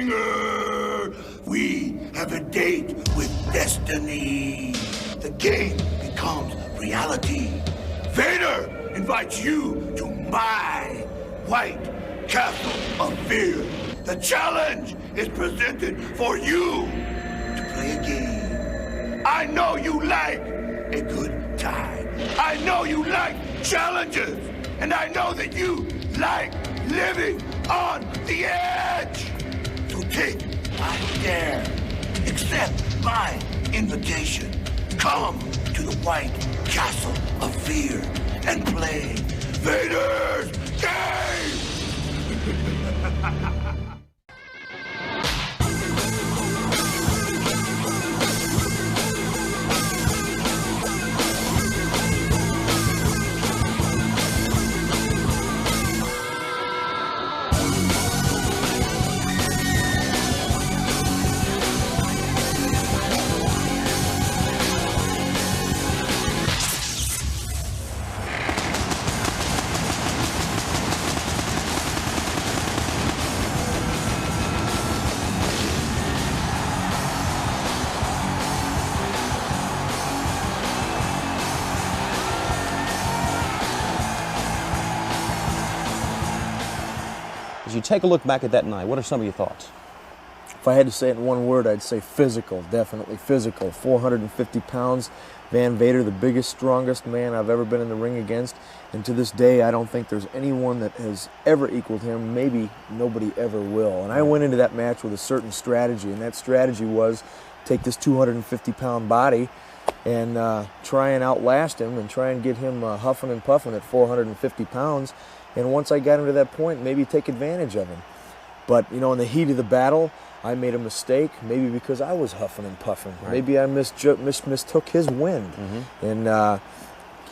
Stinger! We have a date with destiny. The game becomes reality. Vader invites you to my White Castle of Fear. The challenge is presented for you to play a game. I know you like a good time. I know you like challenges. And I know that you like living on the edge. So take my dare. Accept my invitation. Come to the White Castle of Fear and play Vader's game! As you take a look back at that night, what are some of your thoughts? If I had to say it in one word, I'd say physical, definitely physical. 450 pounds, Van Vader, the biggest, strongest man I've ever been in the ring against. And to this day, I don't think there's anyone that has ever equaled him. Maybe nobody ever will. And I went into that match with a certain strategy, and that strategy was take this 250-pound body and try and outlast him and try and get him huffing and puffing at 450 pounds. And once I got him to that point, maybe take advantage of him. But, you know, in the heat of the battle, I made a mistake, maybe because I was huffing and puffing. Right. Maybe I mistook his wind. And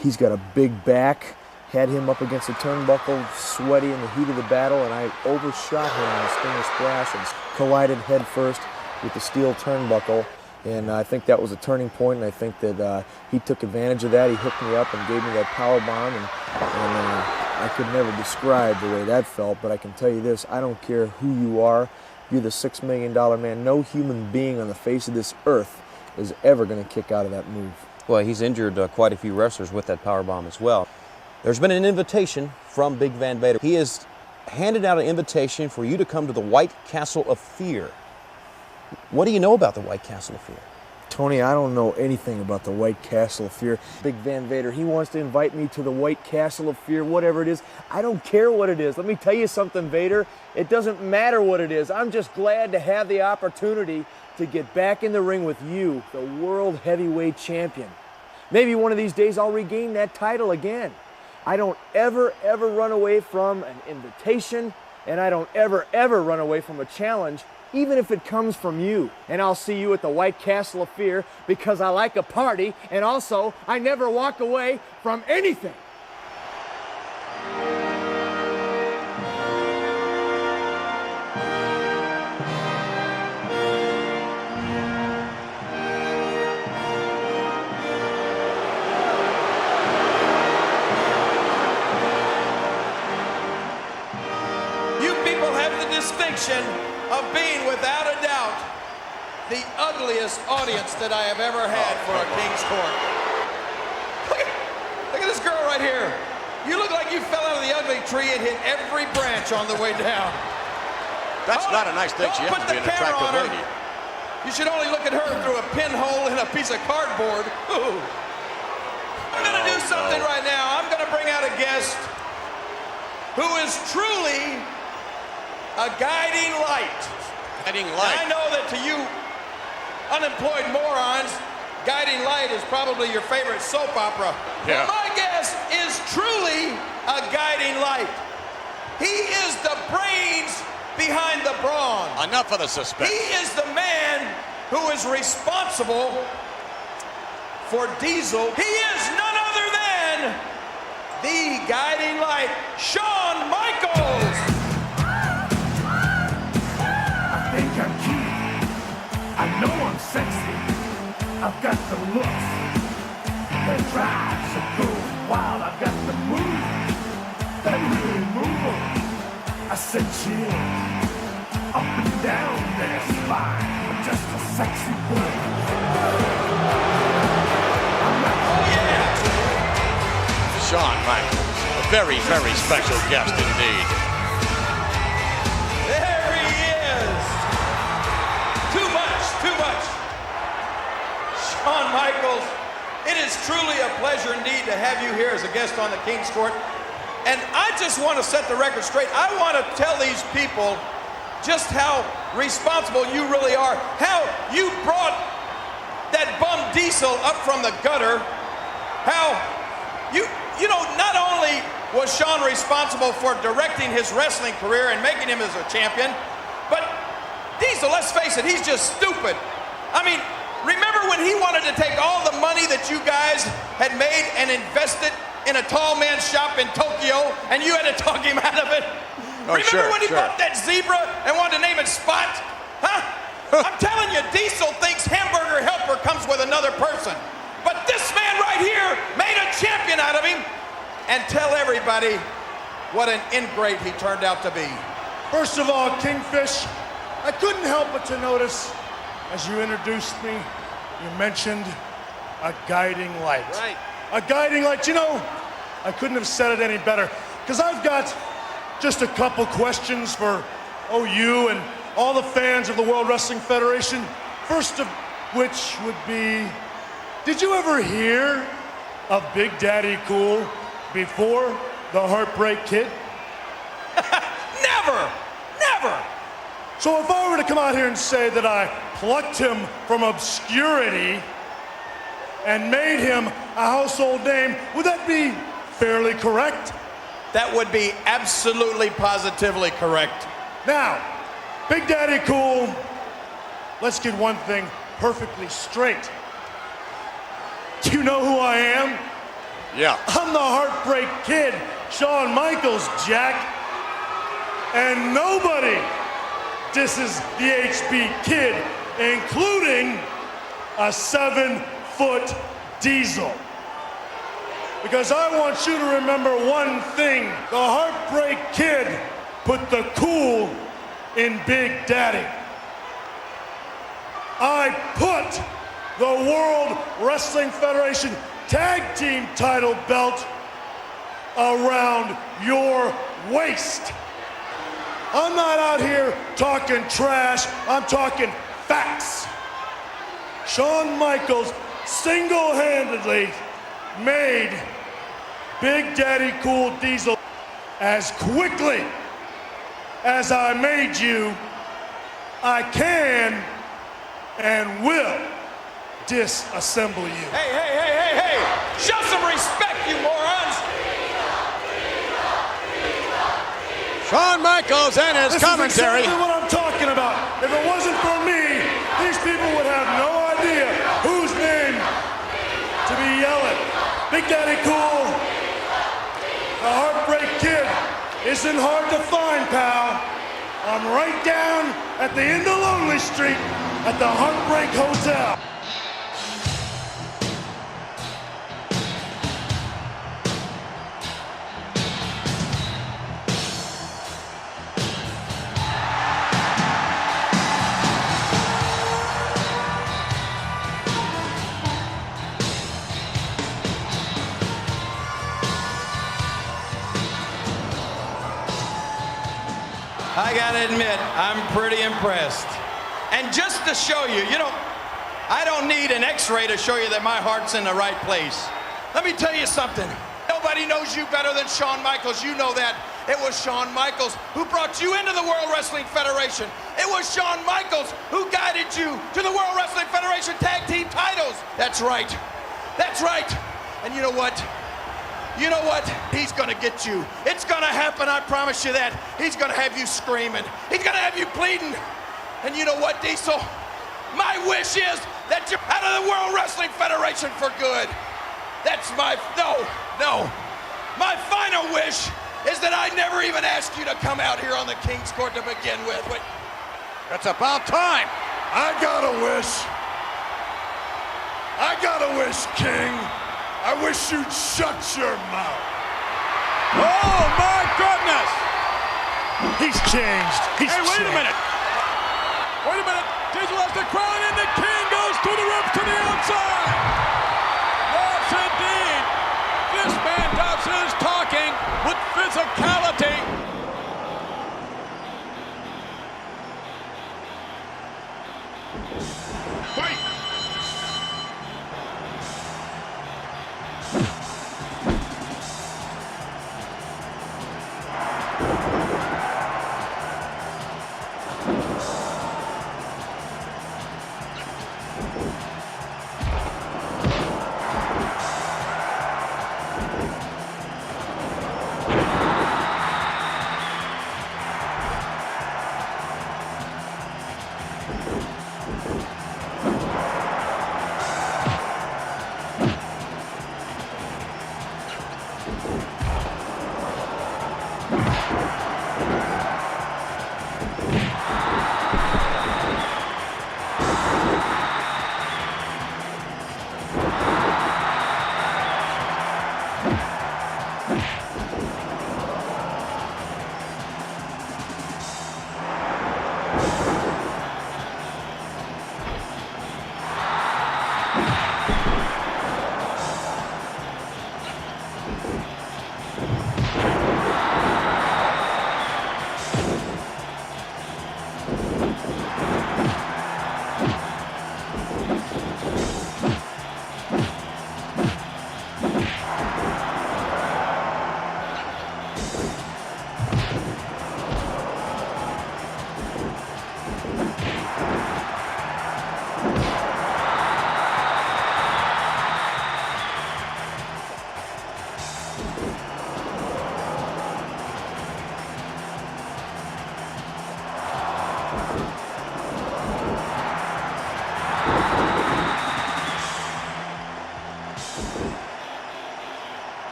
he's got a big back, had him up against the turnbuckle, sweaty in the heat of the battle, and I overshot him in a Stinger splash and collided head first with the steel turnbuckle. And I think that was a turning point, and I think that he took advantage of that. He hooked me up and gave me that power bomb, and I could never describe the way that felt, but I can tell you this, I don't care who you are, you're the $6 million man. No human being on the face of this earth is ever going to kick out of that move. Well, he's injured quite a few wrestlers with that powerbomb as well. There's been an invitation from Big Van Vader. He has handed out an invitation for you to come to the White Castle of Fear. What do you know about the White Castle of Fear? Tony, I don't know anything about the White Castle of Fear. Big Van Vader, he wants to invite me to the White Castle of Fear, whatever it is. I don't care what it is. Let me tell you something, Vader. It doesn't matter what it is. I'm just glad to have the opportunity to get back in the ring with you, the World Heavyweight Champion. Maybe one of these days I'll regain that title again. I don't ever run away from an invitation, and I don't ever run away from a challenge, even if it comes from you. And I'll see you at the White Castle of Fear because I like a party, and also I never walk away from anything. You people have the distinction of being, without a doubt, the ugliest audience that I have ever had for a King's Court. Look at this girl right here. You look like you fell out of the ugly tree and hit every branch on the way down. That's not a nice thing. She has to be an attractive lady. You should only look at her through a pinhole in a piece of cardboard. Ooh. I'm gonna do something right now. I'm gonna bring out a guest who is truly a guiding light. Guiding light. And I know that to you unemployed morons, Guiding Light is probably your favorite soap opera. Yeah. But my guest is truly a guiding light. He is the brains behind the brawn. Enough of the suspense. He is the man who is responsible for Diesel. He is none other than the guiding light, Shawn Michaels. I know I'm sexy. I've got the looks that drives a girl wild. I've got the moves that really move 'em. I said chill. up and down their spine. Just a sexy boy. Shawn Michaels, a very, very special guest indeed. There he is. Too much, too much. Shawn Michaels, it is truly a pleasure indeed to have you here as a guest on the King's Court. And I just want to set the record straight. I want to tell these people just how responsible you really are. How you brought that bum Diesel up from the gutter. How you know, not only was Shawn responsible for directing his wrestling career and making him as a champion, but Diesel, let's face it, he's just stupid. I mean, remember when he wanted to take all the money that you guys had made and invested in a tall man's shop in Tokyo, and you had to talk him out of it? Oh, remember when he bought that zebra and wanted to name it Spot? Huh? I'm telling you, Diesel thinks Hamburger Helper comes with another person. But this man right here made a champion out of him, and tell everybody what an ingrate he turned out to be. First of all, Kingfish, I couldn't help but to notice as you introduced me, you mentioned a guiding light. Right. A guiding light. You know, I couldn't have said it any better, because I've got just a couple questions for you and all the fans of the World Wrestling Federation. First of which would be, did you ever hear of Big Daddy Cool before the Heartbreak Kid? Never! Never! So if I were to come out here and say that I plucked him from obscurity and made him a household name, would that be fairly correct? That would be absolutely positively correct. Now, Big Daddy Cool, let's get one thing perfectly straight. Do you know who I am? Yeah. I'm the Heartbreak Kid, Shawn Michaels, Jack. And nobody disses the HB Kid, including a 7-foot Diesel. Because I want you to remember one thing. The Heartbreak Kid put the cool in Big Daddy. I put the World Wrestling Federation Tag Team title belt around your waist. I'm not out here talking trash, I'm talking facts. Shawn Michaels single-handedly made Big Daddy Cool Diesel as quickly as I made you. I can and will disassemble you. Hey! Show some respect, you morons! Shawn Michaels and his commentary. This is exactly what I'm talking about. If it wasn't for me, these people would have no idea whose name to be yelling. Big Daddy Cool, the Heartbreak Kid, isn't hard to find, pal. I'm right down at the end of Lonely Street at the Heartbreak Hotel. I gotta admit, I'm pretty impressed. And just to show you, I don't need an x-ray to show you that my heart's in the right place. Let me tell you something. Nobody knows you better than Shawn Michaels. You know that. It was Shawn Michaels who brought you into the World Wrestling Federation. It was Shawn Michaels who guided you to the World Wrestling Federation Tag Team titles. That's right. That's right. And you know what? You know what? He's gonna get you. It's gonna happen, I promise you that. He's gonna have you screaming. He's gonna have you bleeding. And you know what, Diesel? My wish is that you're out of the World Wrestling Federation for good. That's my, no. My final wish is that I never even ask you to come out here on the King's Court to begin with. Wait. That's about time. I got a wish, King. I wish you'd shut your mouth. Oh, my goodness. He's changed. Hey, wait a minute. Wait a minute. Diesel has the crown and the king goes through the roof to the outside. Yes, indeed. This man does his talking with physicality. Fight.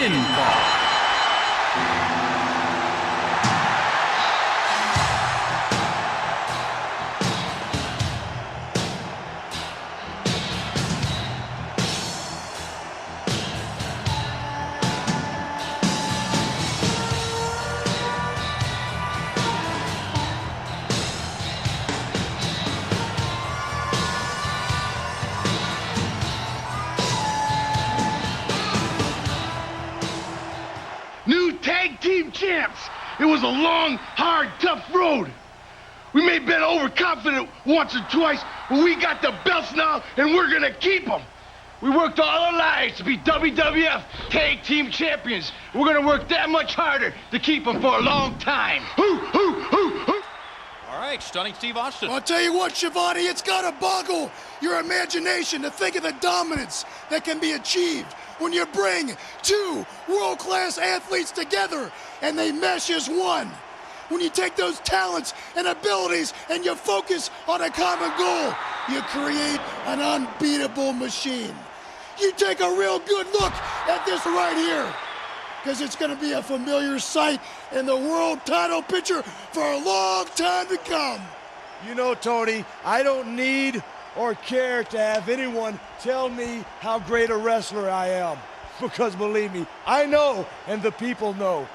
pinfall. New tag team champs. It was a long, hard, tough road. We may have been overconfident once or twice, but we got the belts now, and we're gonna keep them. We worked all our lives to be WWF tag team champions. We're gonna work that much harder to keep them for a long time. All right, Stunning Steve Austin. I'll tell you what, Shivani, it's gotta boggle your imagination to think of the dominance that can be achieved when you bring two world-class athletes together and they mesh as one. When you take those talents and abilities and you focus on a common goal, you create an unbeatable machine. You take a real good look at this right here, because it's going to be a familiar sight in the world title picture for a long time to come. You know, Tony, I don't need or care to have anyone tell me how great a wrestler I am. Because believe me, I know and the people know.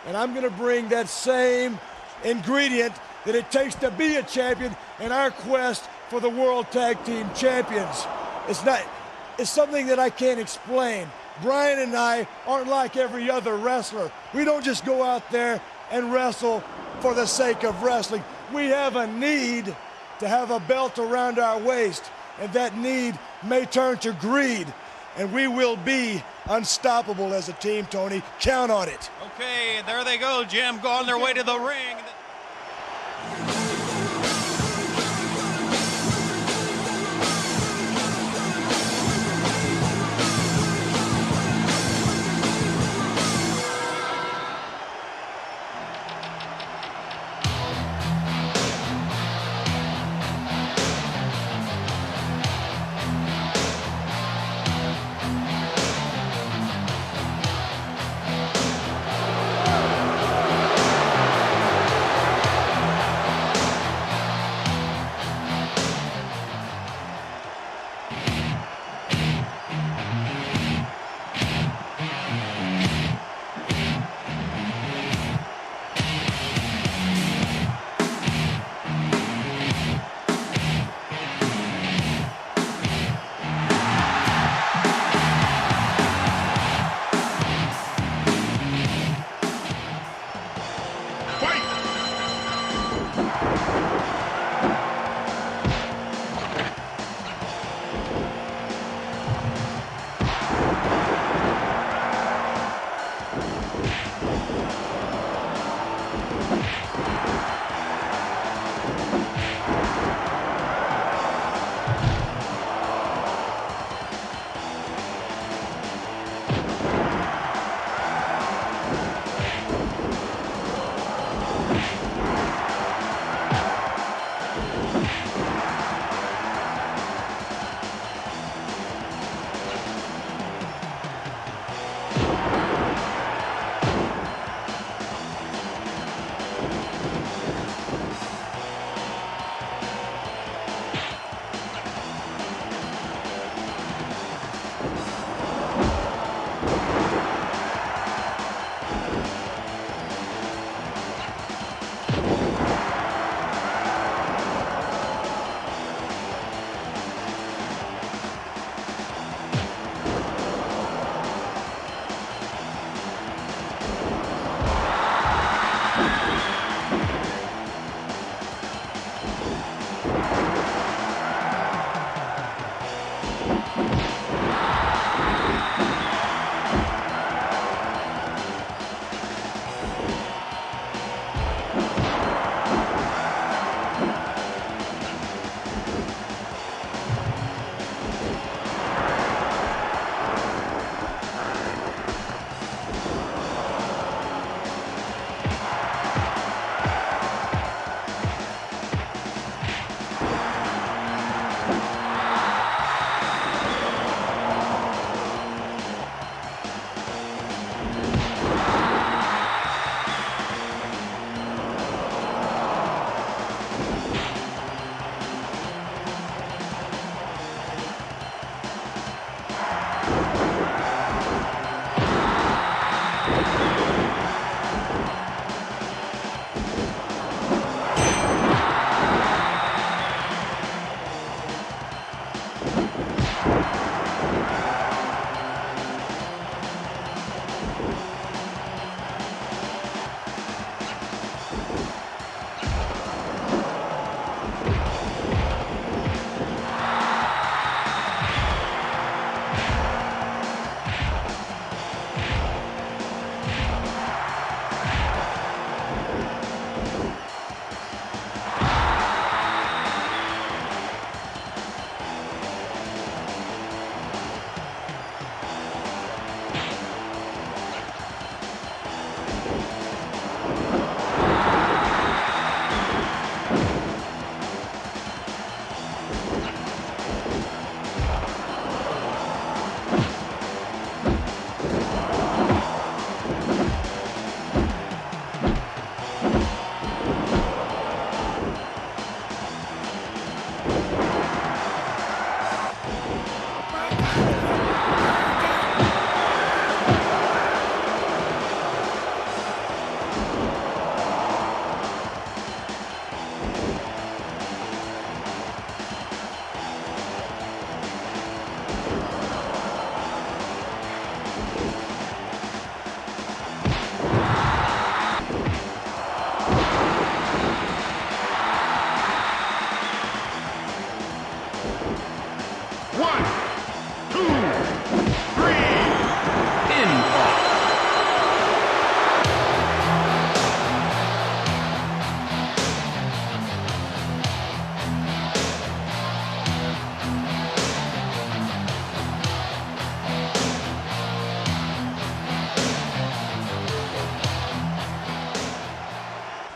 And I'm gonna bring that same ingredient that it takes to be a champion in our quest for the World Tag Team Champions. It's something that I can't explain. Brian and I aren't like every other wrestler. We don't just go out there and wrestle for the sake of wrestling. We have a need to have a belt around our waist, and that need may turn to greed, and we will be unstoppable as a team, Tony. Count on it. Okay, there they go, Jim, go on their way to the ring.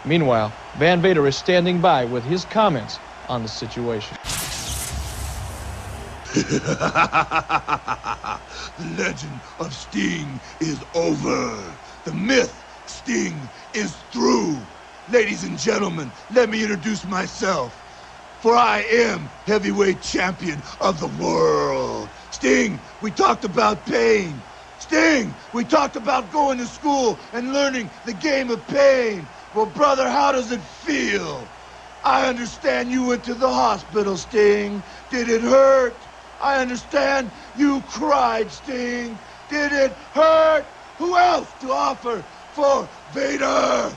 Meanwhile, Van Vader is standing by with his comments on the situation. The legend of Sting is over. The myth Sting is through. Ladies and gentlemen, let me introduce myself. For I am heavyweight champion of the world. Sting, we talked about pain. Sting, we talked about going to school and learning the game of pain. Well, brother, how does it feel? I understand you went to the hospital, Sting. Did it hurt? I understand you cried, Sting. Did it hurt? Who else to offer for Vader?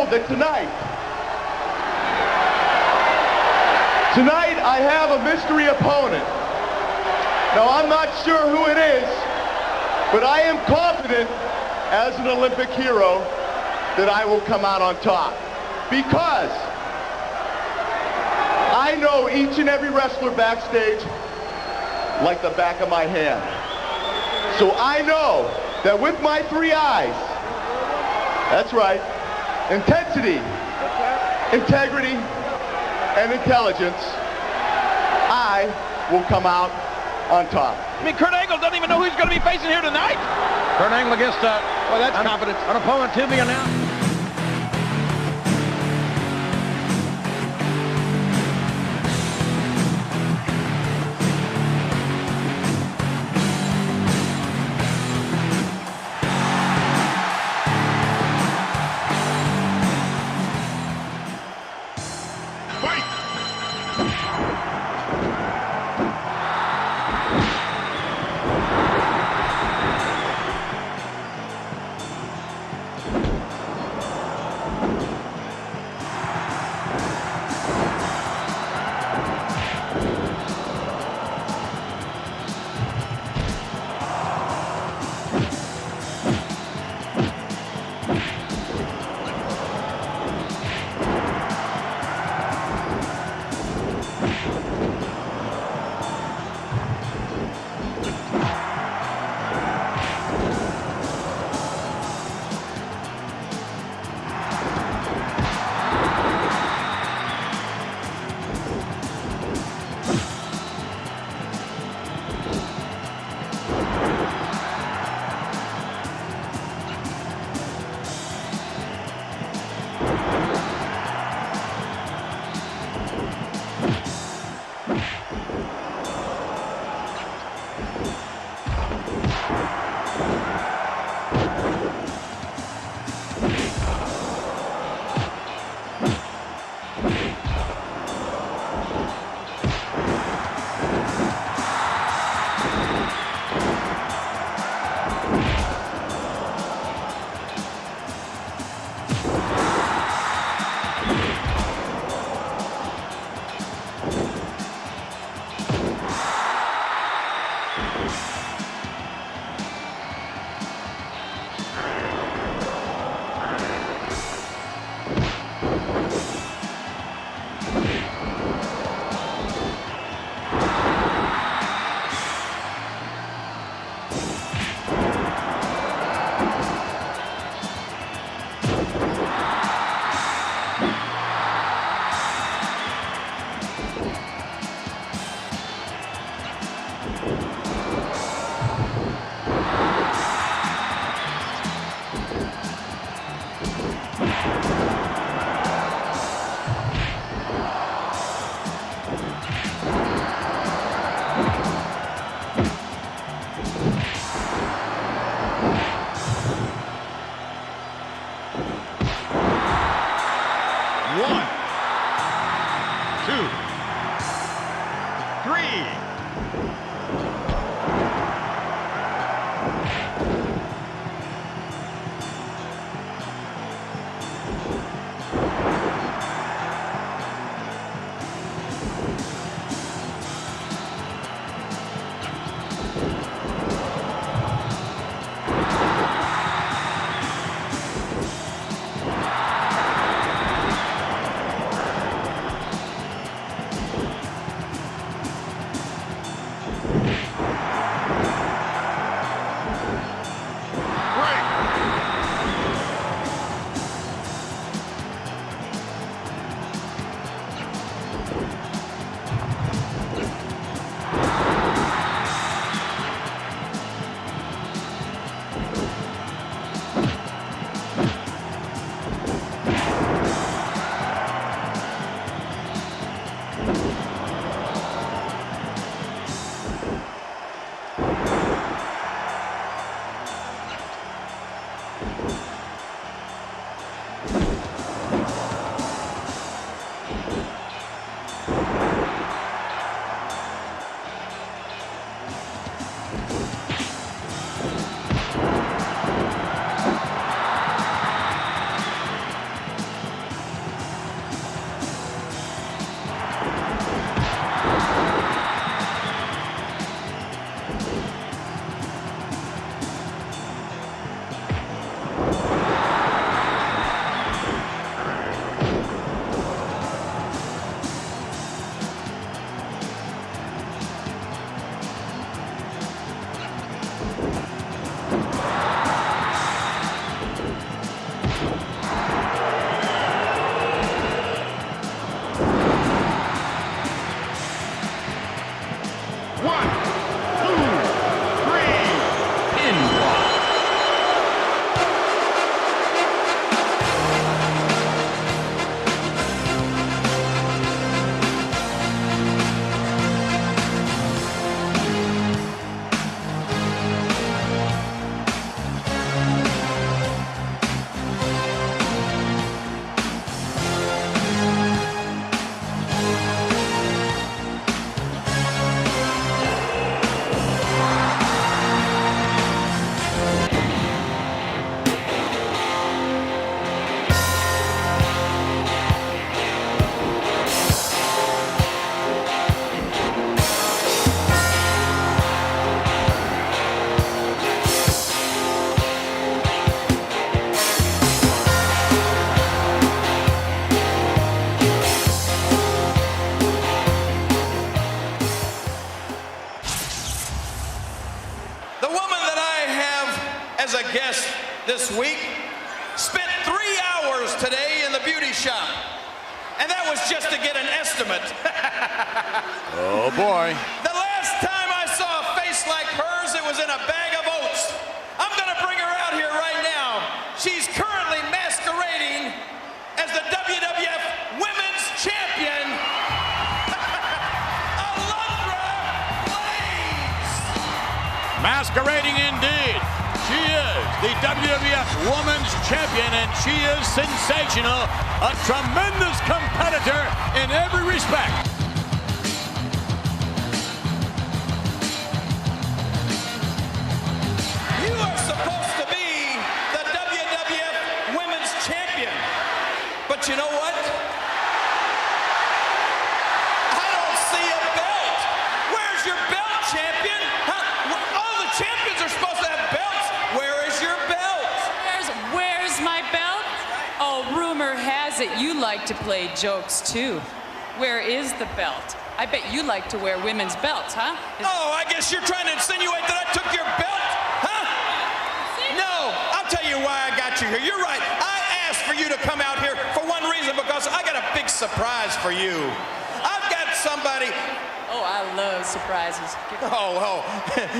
That tonight I have a mystery opponent. Now I'm not sure who it is, but I am confident as an Olympic hero that I will come out on top, because I know each and every wrestler backstage like the back of my hand. So I know that with my three eyes, that's right, intensity, integrity, and intelligence, I will come out on top. I mean, Kurt Angle doesn't even know who he's going to be facing here tonight. Kurt Angle against, well, that's confidence. An opponent to be announced. 3. This week spent 3 hours today in the beauty shop, and that was just to get an estimate. Oh boy. The last time I saw a face like hers, it was in a bag of oats. I'm gonna bring her out here right now. She's currently masquerading as the WWF Women's Champion, Alundra Blayze. Masquerading indeed. She is the WWF Women's Champion, and she is sensational, a tremendous competitor in every respect. You are supposed to be the WWF Women's Champion, but you know what? I don't see a belt. Where's your belt, champion? Huh? All the champions are supposed to have belts. Where is your belt? Where's my belt? Oh, rumor has it you like to play jokes too. Where is the belt? I bet you like to wear women's belts, huh? Oh, I guess you're trying to insinuate that I took your belt, huh? No, I'll tell you why I got you here. You're right. I asked for you to come out here for one reason, because I got a big surprise for you. I've got somebody. Oh, I love surprises. Oh,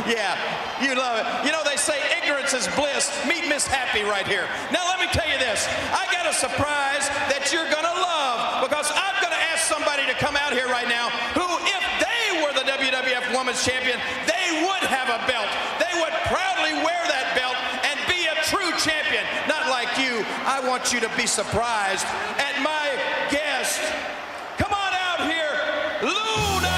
yeah, you love it. You know, they say ignorance is bliss. Meet Miss Happy right here. Now, let me tell you this. I got a surprise that you're going to love, because I'm going to ask somebody to come out here right now who, if they were the WWF Women's Champion, they would have a belt. They would proudly wear that belt and be a true champion. Not like you. I want you to be surprised at my guest. Come on out here, Luna!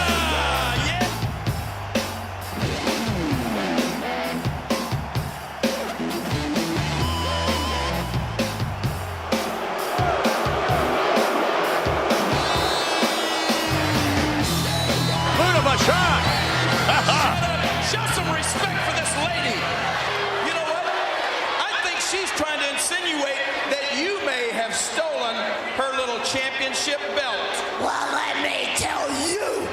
Championship belt. Well, let me tell you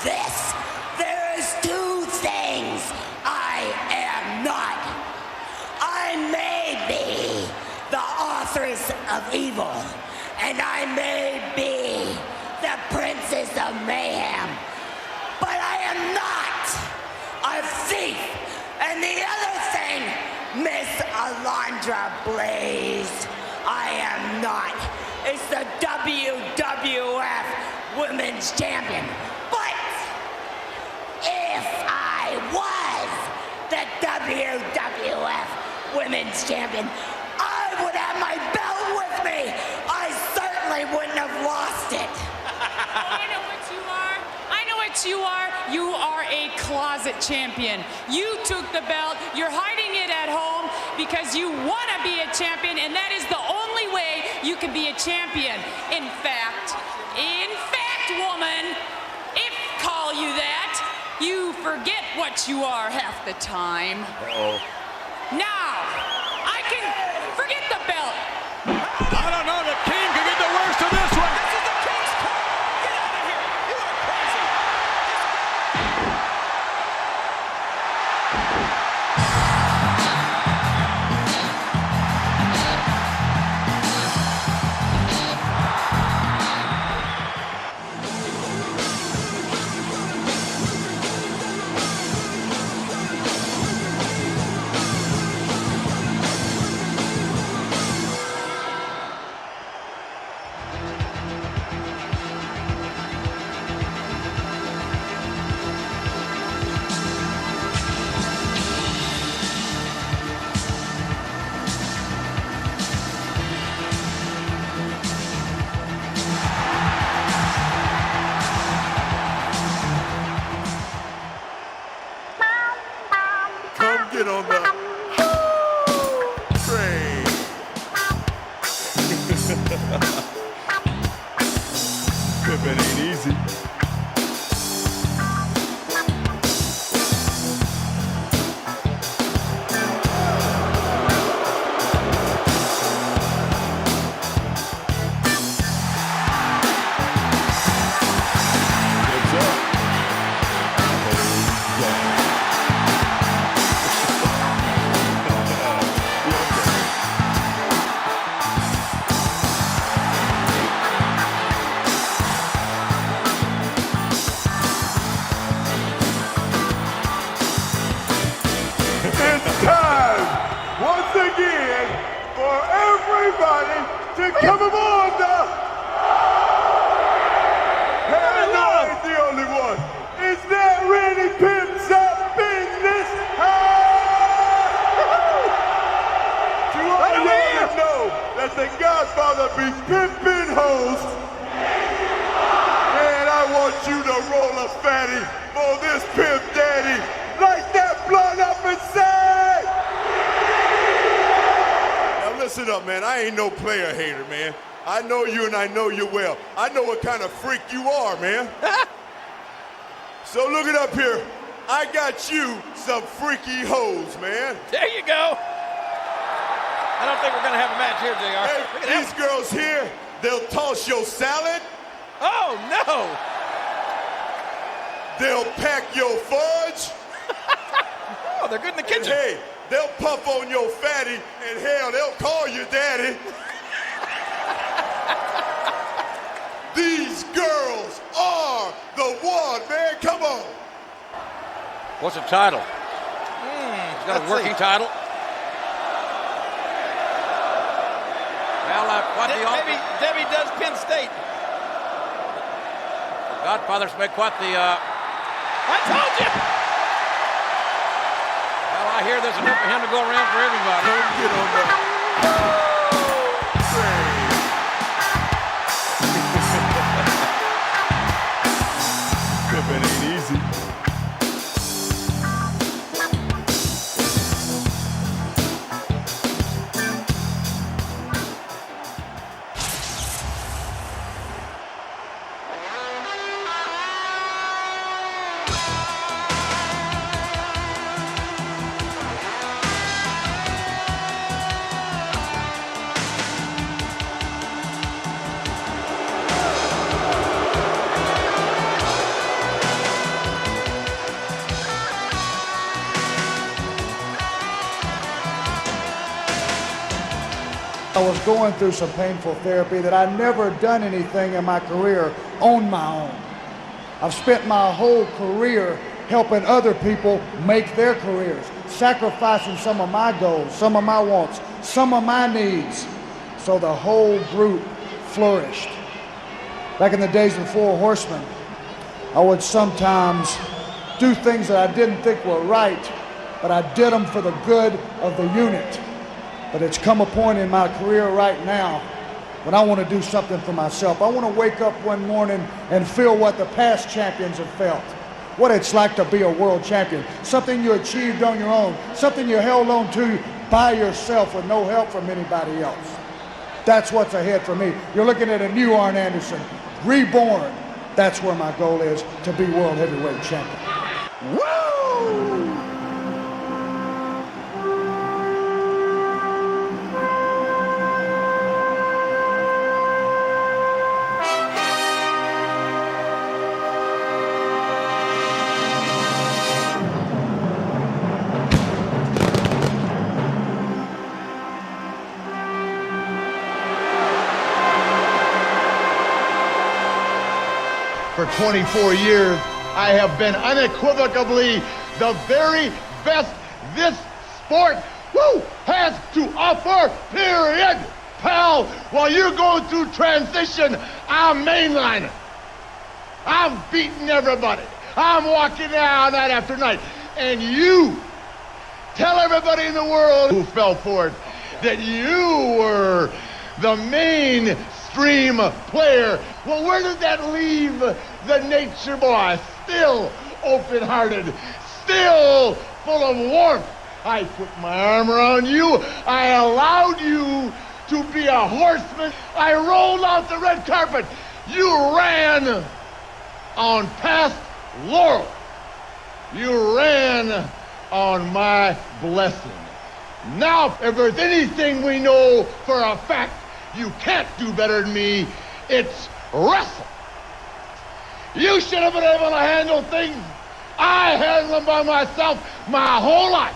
this. There is two things I am not. I may be the authoress of evil, and I may be the princess of mayhem, but I am not a thief. And the other thing, Miss Alundra Blayze, I am not. It's the WWF Women's Champion. But if I was the WWF Women's Champion, I would have my belt with me. I certainly wouldn't have lost it. I know what you are. I know what you are. You are a closet champion. You took the belt. You're hiding it at home because you want to be a champion, and that is the only way you can be a champion. In fact, woman, if call you that, you forget what you are half the time. Uh-oh. Now, I can forget the belt. I don't know. The King could get the worst of this one. This is the King's Court. Get out of here. You are crazy. Come get on the train. Pimpin' ain't easy. Once again, for everybody to come aboard the... Hey, no, I ain't the only one. Is that Randy Pimps Up Business? To all y'all that know that the Godfather be pimpin' hoes, man, I want you to roll a fatty for this pimp daddy. Light that blood up and say... Now listen up, man. I ain't no player hater, man. I know you and I know you well. I know what kind of freak you are, man. So look it up here. I got you some freaky hoes, man. There you go. I don't think we're going to have a match here, JR. Hey, Look at these girls here, they'll toss your salad. Oh, no. They'll pack your fudge. Oh, they're good in the And kitchen. hey, they'll puff on your fatty, and hell, they'll call you daddy. These girls are the one, man. Come on. What's the title? He's got a working title. Well, quite the Maybe Debbie does Penn State. Godfather's made quite the... I told you. Well, I hear there's enough for him to go around for everybody. Come get on the train. Pimpin' ain't easy. I was going through some painful therapy that I'd never done anything in my career on my own. I've spent my whole career helping other people make their careers, sacrificing some of my goals, some of my wants, some of my needs, so the whole group flourished. Back in the days of the Four Horsemen, I would sometimes do things that I didn't think were right, but I did them for the good of the unit. But it's come a point in my career right now when I want to do something for myself. I want to wake up one morning and feel what the past champions have felt. What it's like to be a world champion. Something you achieved on your own. Something you held on to by yourself with no help from anybody else. That's what's ahead for me. You're looking at a new Arn Anderson, reborn. That's where my goal is, to be world heavyweight champion. Woo! For 24 years, I have been unequivocally the very best this sport has to offer, period. Pal, while you're going through transition, I'm mainlining. I'm beating everybody. I'm walking out night after night. And you tell everybody in the world who fell for it that you were the mainstream player. Well, where did that leave the nature boy? Still open-hearted, still full of warmth. I put my arm around you. I allowed you to be a horseman. I rolled out the red carpet. You ran on past laurel. You ran on my blessing. Now, if there's anything we know for a fact you can't do better than me, it's wrestle. You should have been able to handle things. I handled them by myself my whole life.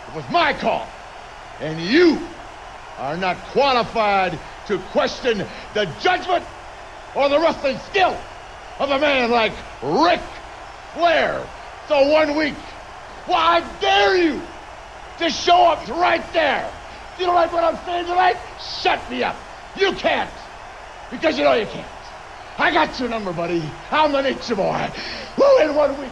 It was my call. And you are not qualified to question the judgment or the wrestling skill of a man like Ric Flair. So 1 week, well, I dare you to show up right there. You don't like what I'm saying tonight? Shut me up. You can't. Because you know you can't. I got your number, buddy. I'm the nature boy. Woo, in 1 week.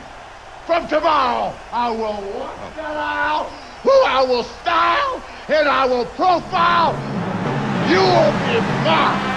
From tomorrow, I will walk that aisle. Woo, I will style and I will profile. You will be mine.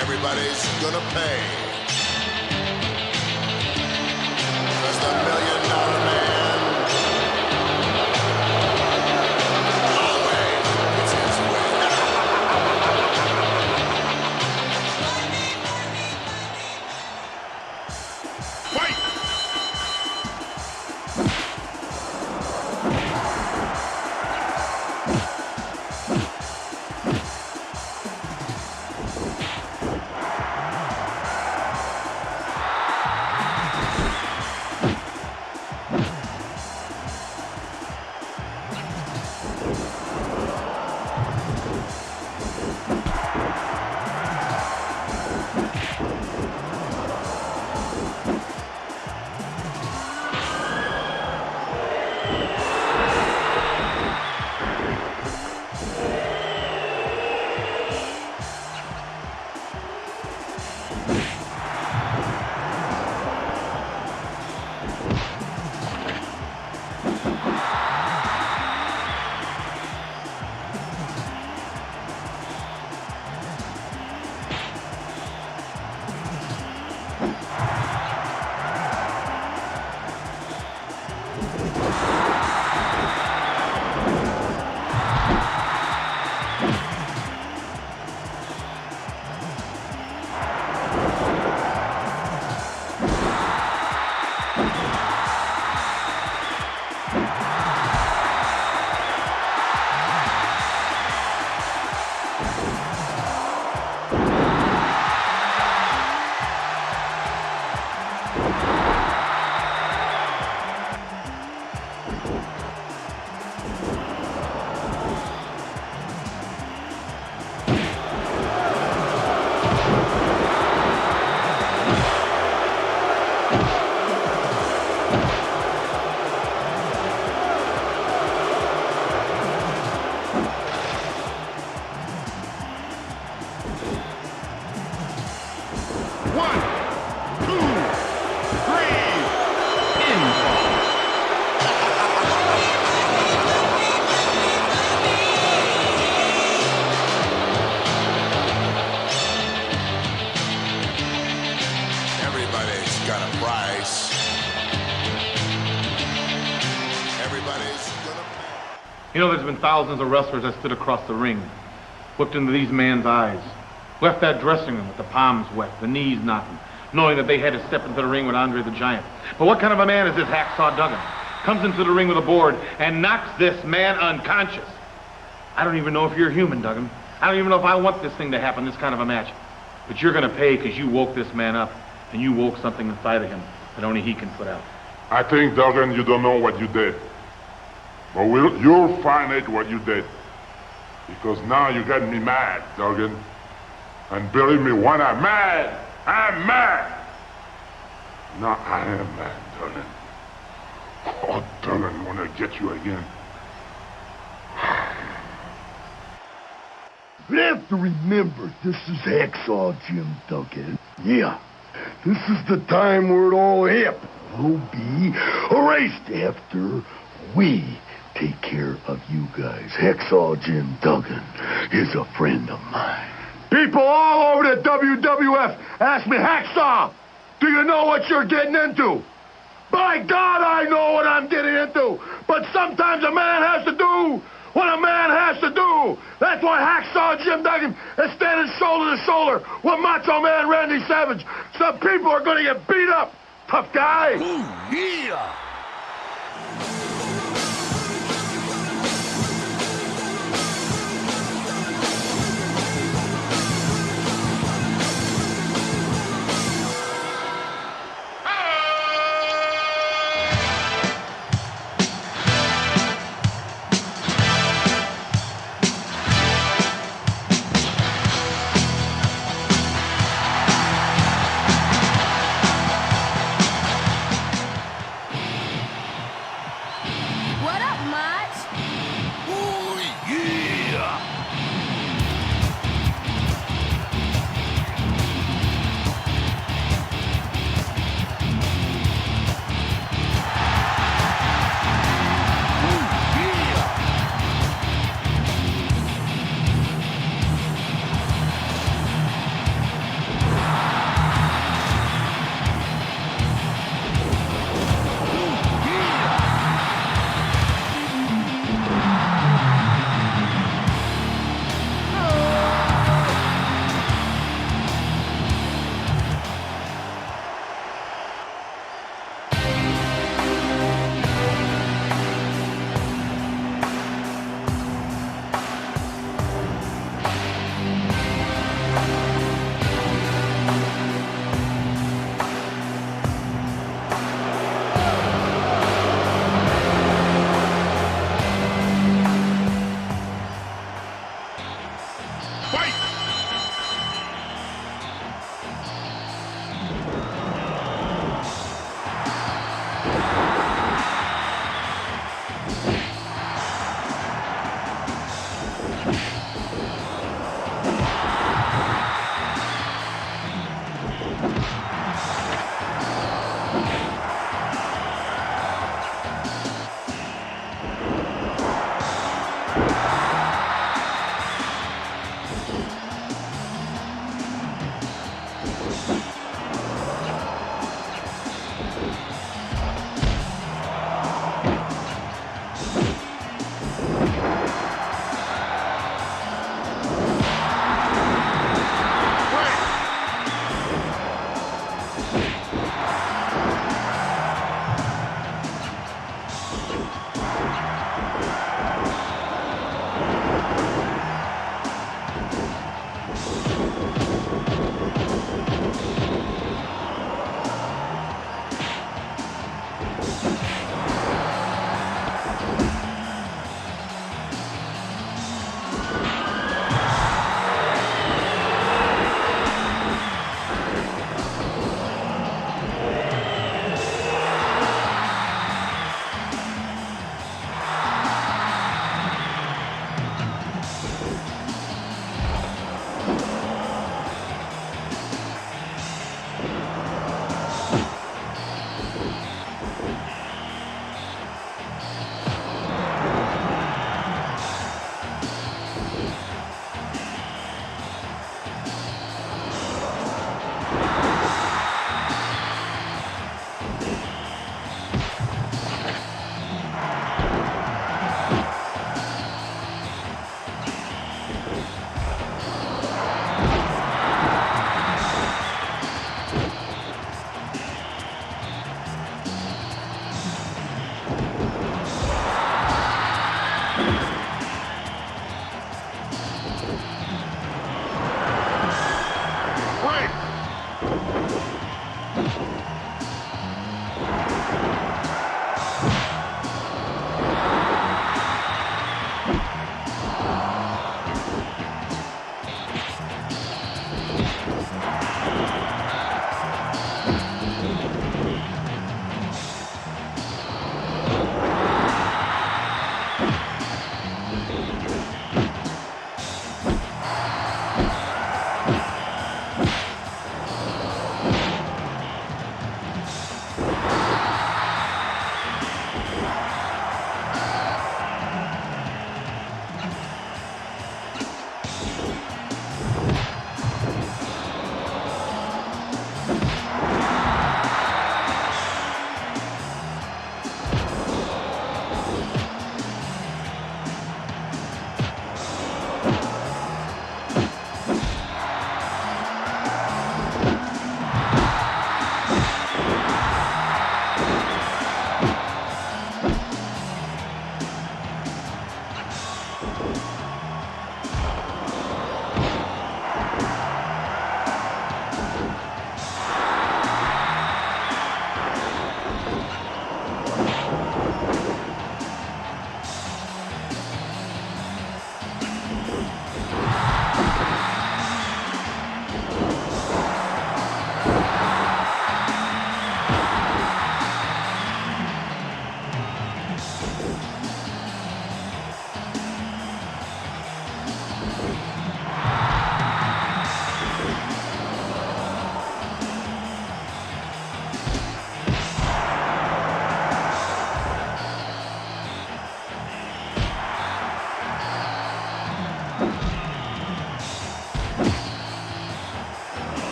Everybody's gonna pay. There's the $1 Million Man. Always gets his way. Fight! know, there's been thousands of wrestlers that stood across the ring, looked into these men's eyes, left that dressing room with the palms wet, the knees knocking, knowing that they had to step into the ring with Andre the Giant. But what kind of a man is this Hacksaw Duggan? Comes into the ring with a board and knocks this man unconscious. I don't even know if you're human, Duggan. I don't even know if I want this thing to happen, this kind of a match. But you're gonna pay because you woke this man up, and you woke something inside of him that only he can put out. I think, Duggan, you don't know what you did. But you'll find out what you did. Because now you got me mad, Duggan. And believe me, when I'm mad, I'm mad. Now I am mad, Duggan. Oh, Duggan, when I get you again. You have to remember, this is Hacksaw Jim Duggan. Yeah, this is the time where it all happened. Will be erased after we take care of you guys. Hacksaw Jim Duggan is a friend of mine. People all over the WWF ask me, Hacksaw, do you know what you're getting into? By God, I know what I'm getting into. But sometimes a man has to do what a man has to do. That's why Hacksaw Jim Duggan is standing shoulder to shoulder with Macho Man Randy Savage. Some people are going to get beat up. Tough guy. Ooh, yeah.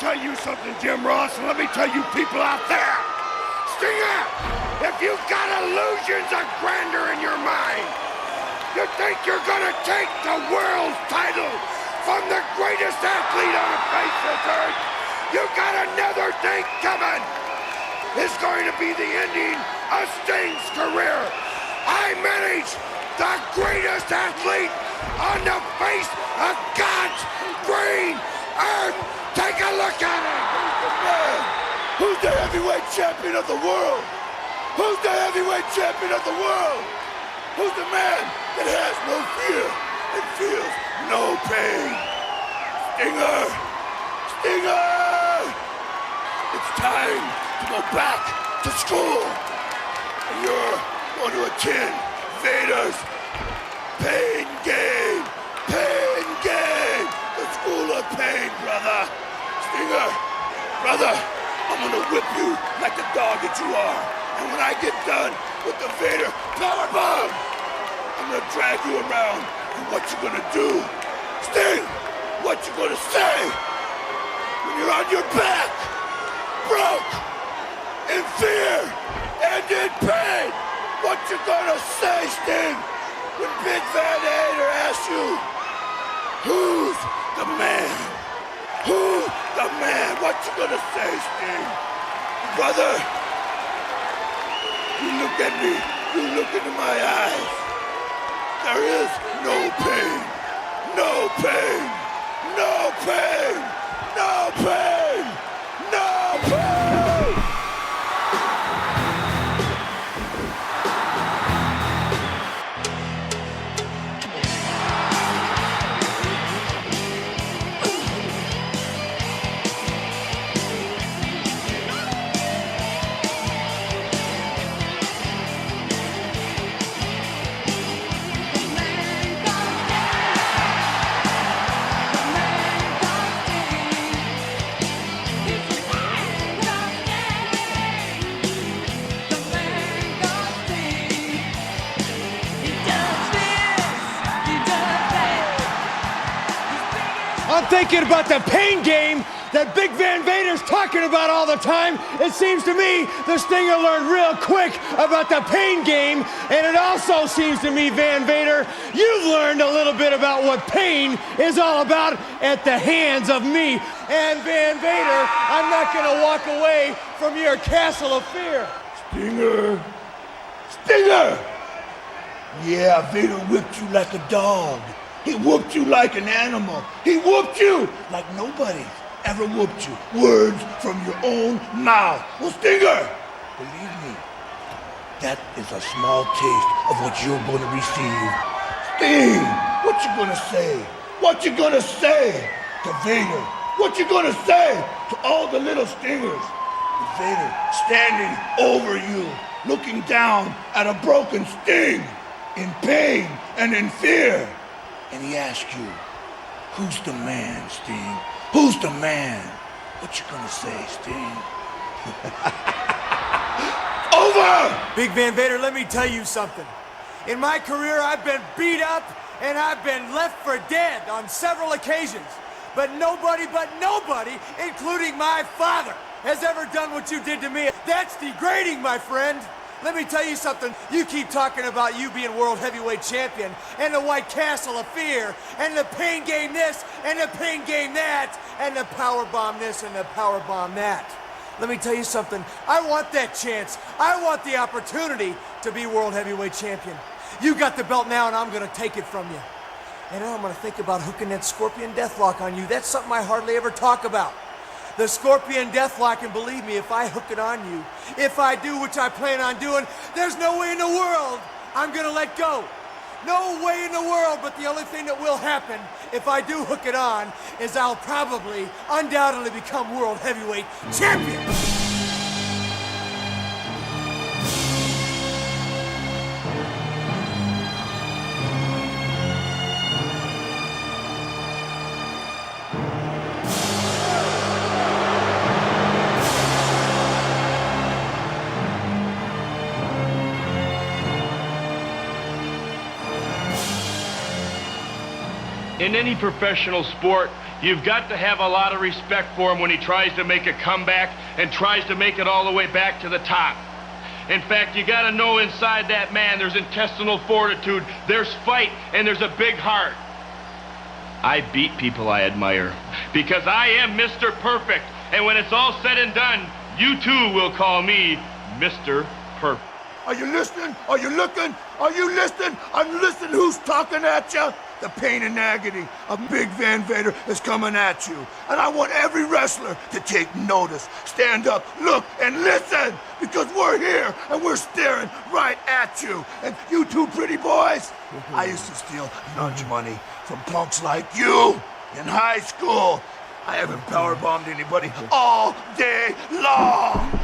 tell you something, Jim Ross, and let me tell you people out there. Stinger, if you've got illusions of grandeur in your mind, you think you're gonna take the world title from the greatest athlete on the face of earth, you got another thing coming. It's going to be the ending of Sting's career. I managed the greatest athlete on the face of God's green earth. Take a look at him. Who's the man? Who's the heavyweight champion of the world? Who's the heavyweight champion of the world? Who's the man that has no fear and feels no pain? Stinger! Stinger! It's time to go back to school. And you're going to attend Vader's pain game. Pain game. The school of pain, brother. Stinger, brother, I'm gonna whip you like the dog that you are. And when I get done with the Vader powerbomb, I'm gonna drag you around. And what you gonna do? Sting, what you gonna say? When you're on your back, broke, in fear, and in pain, what you gonna say, Sting? When Big Van Vader asks you, who's the man? Who's the man? What you gonna say, Sting? Brother, You look at me. You look into my eyes. There is no pain. No pain. No pain. No pain. No pain. I'm thinking about the pain game that Big Van Vader's talking about all the time. It seems to me the Stinger learned real quick about the pain game, and it also seems to me, Van Vader, you've learned a little bit about what pain is all about at the hands of me. And Van Vader, I'm not gonna walk away from your castle of fear. Stinger. Stinger! Yeah, Vader whipped you like a dog. He whooped you like an animal. He whooped you like nobody's ever whooped you. Words from your own mouth. Well, Stinger, believe me, that is a small taste of what you're going to receive. Sting, what you gonna say? What you gonna say to Vader? What you gonna say to all the little Stingers? With Vader standing over you, looking down at a broken Sting, in pain and in fear. And he asks you, who's the man, Sting? Who's the man? What you gonna say, Sting? Over! Big Van Vader, let me tell you something. In my career, I've been beat up and I've been left for dead on several occasions. But nobody, including my father, has ever done what you did to me. That's degrading, my friend. Let me tell you something. You keep talking about you being world heavyweight champion and the White Castle of Fear and the pain game this and the pain game that and the power bomb this and the power bomb that. Let me tell you something. I want that chance. I want the opportunity to be world heavyweight champion. You got the belt now and I'm going to take it from you. And now I'm going to think about hooking that Scorpion Deathlock on you. That's something I hardly ever talk about. The Scorpion Deathlock, and believe me, if I hook it on you, if I do what I plan on doing, there's no way in the world I'm gonna let go. No way in the world, but the only thing that will happen if I do hook it on is I'll probably, undoubtedly become world heavyweight champion. In any professional sport, you've got to have a lot of respect for him when he tries to make a comeback and tries to make it all the way back to the top. In fact, you got to know inside that man there's intestinal fortitude, there's fight, and there's a big heart. I beat people I admire because I am Mr. Perfect, and when it's all said and done, you too will call me Mr. Perfect. Are you listening? Are you looking? Are you listening? I'm listening. Who's talking at you? The pain and agony of Big Van Vader is coming at you. And I want every wrestler to take notice. Stand up, look, and listen, because we're here and we're staring right at you. And you two pretty boys, I used to steal lunch money from punks like you in high school. I haven't powerbombed anybody all day long.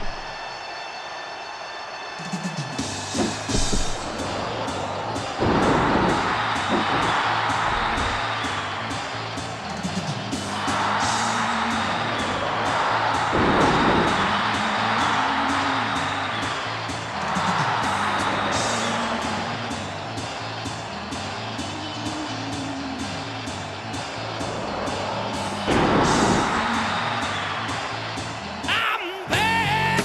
I'm bad.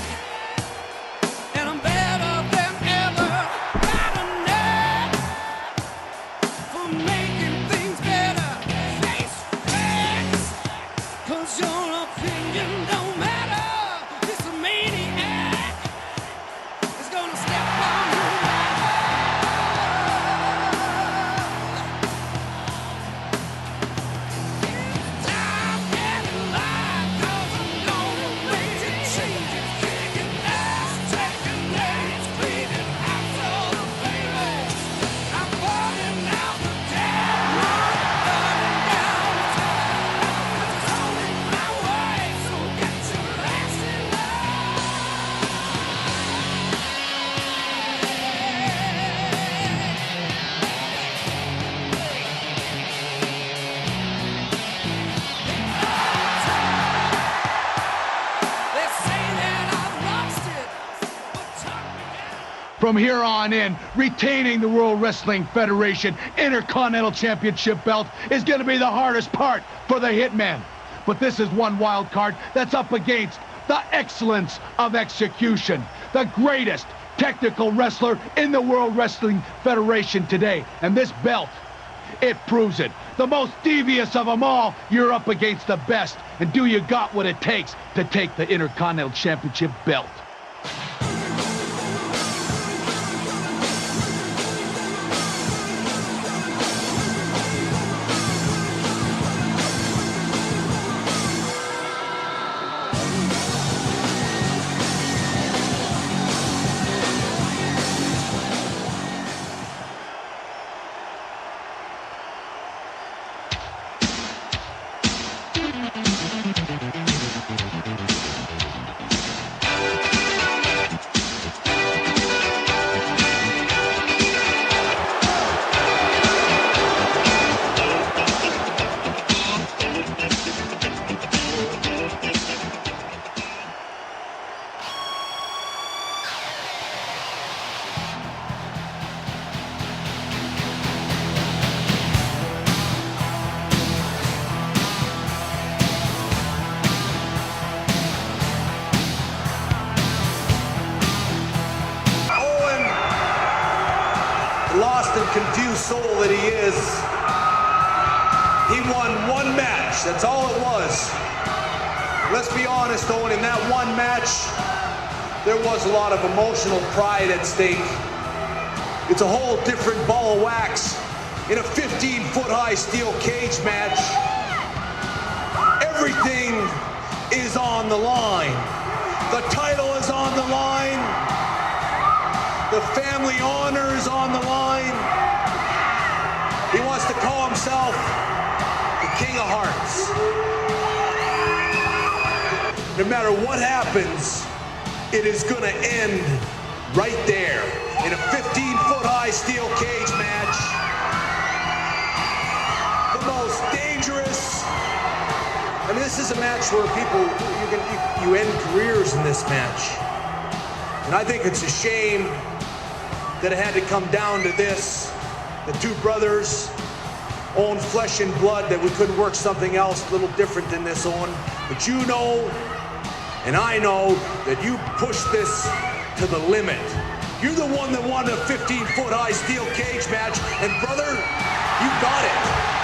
from here on in, retaining the World Wrestling Federation Intercontinental Championship belt is going to be the hardest part for the Hitman. But this is one wild card that's up against the excellence of execution, the greatest technical wrestler in the World Wrestling Federation today. And this belt, it proves it. The most devious of them all, you're up against the best. And do you got what it takes to take the Intercontinental Championship belt? Confused soul that he is. He won one match. That's all it was. Let's be honest, Owen, in that one match, there was a lot of emotional pride at stake. It's a whole different ball of wax in a 15-foot-high steel cage match. Everything is on the line. The title is on the line. The family honor is on the line. He wants to call himself the King of Hearts. No matter what happens, it is going to end right there in a 15-foot-high steel cage match. The most dangerous. I mean, this is a match where people, you end careers in this match. And I think it's a shame that it had to come down to this. The two brothers own flesh and blood, that we couldn't work something else a little different than this on. But you know, and I know, that you pushed this to the limit. You're the one that won a 15-foot-high steel cage match, and brother, you got it.